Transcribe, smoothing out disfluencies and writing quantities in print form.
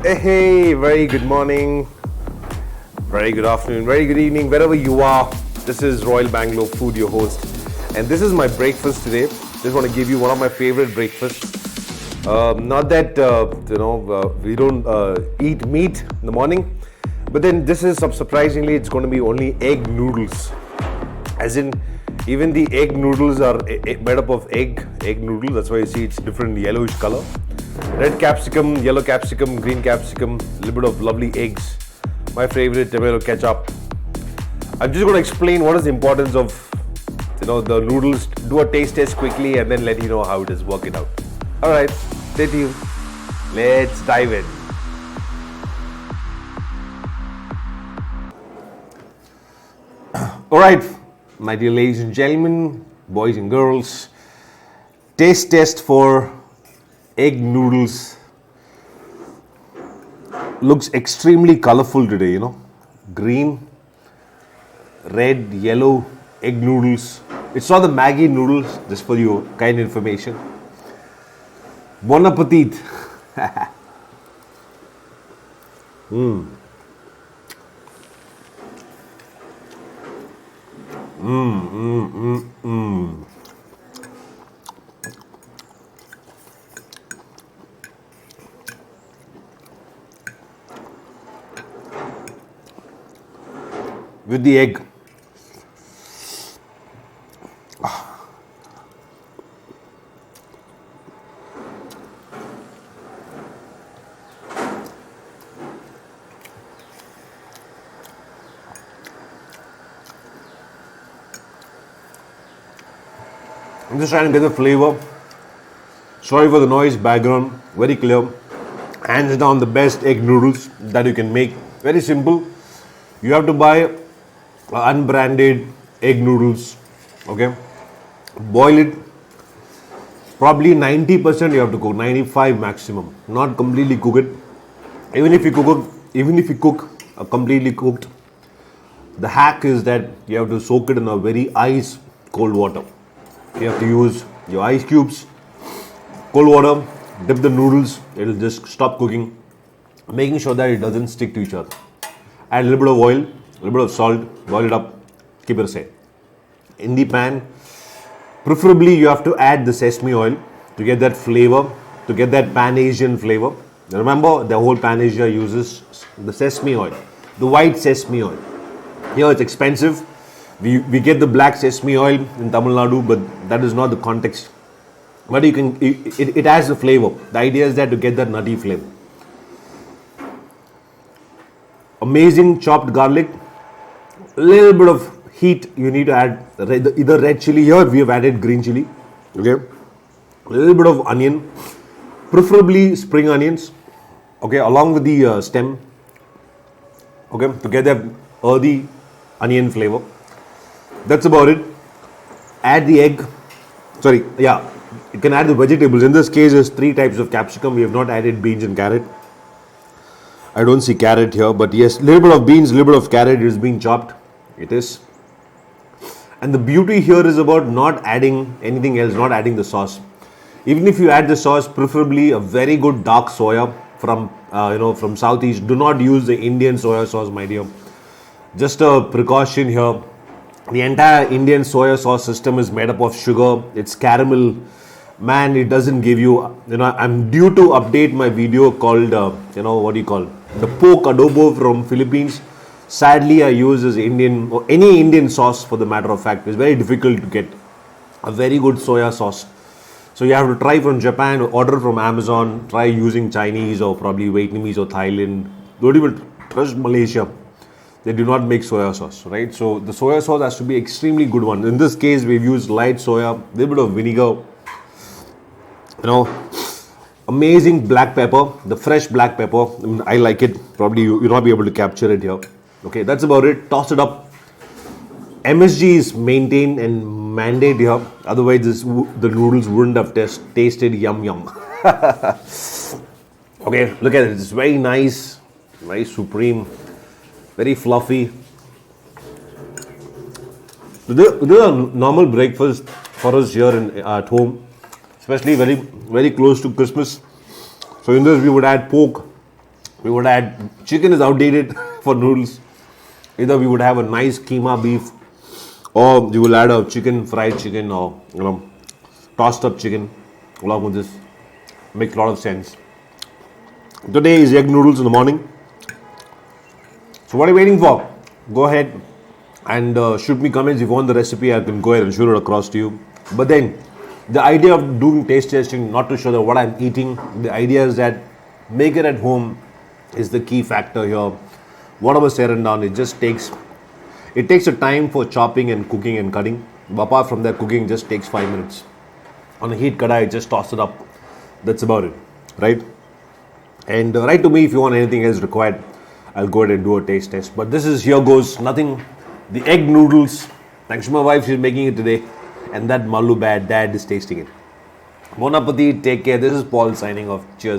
Hey, very good morning, very good afternoon, very good evening, wherever you are. This is Royal Bangalore Food, your host, and this is my breakfast today. Just want to give you one of my favorite breakfasts. Not that we don't eat meat in the morning, but then this is surprisingly it's going to be only egg noodles, as in even the egg noodles are made up of egg noodles. That's why you see it's different yellowish color. Red capsicum, yellow capsicum, green capsicum, a little bit of lovely eggs. My favorite, tomato ketchup. I'm just going to explain what is the importance of the noodles. Do a taste test quickly and then let you know how it is. Work it out. All right, stay tuned. Let's dive in. All right, my dear ladies and gentlemen, boys and girls, taste test for egg noodles. Looks extremely colorful today, green, red, yellow egg noodles. It's not the Maggi noodles, just for your kind information. Bon appetit. With the egg. I'm just trying to get the flavor. Sorry for the noise, background, very clear. Hands down the best egg noodles that you can make. Very simple. You have to buy unbranded egg noodles, okay? Boil it. Probably 90% you have to cook, 95 maximum. Not completely cook it. Even if you cook completely cooked, the hack is that you have to soak it in a very ice cold water. You have to use your ice cubes, cold water, dip the noodles, it'll just stop cooking, making sure that it doesn't stick to each other. Add a little bit of oil, a little bit of salt, boil it up, keep it aside. In the pan, preferably you have to add the sesame oil to get that flavor, to get that Pan-Asian flavor. Remember, the whole Pan-Asia uses the sesame oil, the white sesame oil. Here it's expensive. We get the black sesame oil in Tamil Nadu, but that is not the context. But it has the flavor. The idea is that to get that nutty flavor. Amazing chopped garlic. A little bit of heat you need to add. Either red chili. Here we have added green chili. Okay. A little bit of onion. Preferably spring onions. Okay, along with the stem. Okay, to get that earthy onion flavor. That's about it. Add the egg. You can add the vegetables. In this case, there's 3 types of capsicum. We have not added beans and carrot. I don't see carrot here, but yes, a little bit of beans, a little bit of carrot is being chopped. It is. And the beauty here is about not adding anything else, not adding the sauce. Even if you add the sauce, preferably a very good dark soya from Southeast. Do not use the Indian soya sauce, my dear. Just a precaution here. The entire Indian soya sauce system is made up of sugar. It's caramel. Man, it doesn't give you, I'm due to update my video called, the pork adobo from Philippines. Sadly, I use this Indian, or any Indian sauce for the matter of fact. It's very difficult to get a very good soya sauce. So you have to try from Japan, order from Amazon, try using Chinese or probably Vietnamese or Thailand. Don't even trust Malaysia. They do not make soya sauce, right? So the soya sauce has to be extremely good one. In this case, we've used light soya, a little bit of vinegar, amazing black pepper, the fresh black pepper. I like it. Probably you'll not be able to capture it here. Okay, that's about it. Toss it up. MSG is maintained and mandated here. Otherwise, the noodles wouldn't have tasted yum yum. Okay, look at it. It's very nice, supreme. Very fluffy. This is a normal breakfast for us here at home, especially very close to Christmas. So in this we would add pork, We would add, chicken is outdated for noodles. Either we would have a nice keema beef, or you will add a chicken, fried chicken, or tossed up chicken along with this. Makes a lot of sense. Today is egg noodles in the morning. So what are you waiting for? Go ahead and shoot me comments if you want the recipe. I can go ahead and shoot it across to you. But then the idea of doing taste testing, not to show that what I'm eating, the idea is that make it at home is the key factor here. Whatever said and done, it takes a time for chopping and cooking and cutting. But apart from that, cooking just takes 5 minutes. On a heat kadai, just toss it up. That's about it, right? And write to me if you want anything else required. I'll go ahead and do a taste test. But this is, here goes, nothing. The egg noodles. Thanks to my wife, she's making it today. And that Mallu dad is tasting it. Bon appetit, take care. This is Paul signing off. Cheers.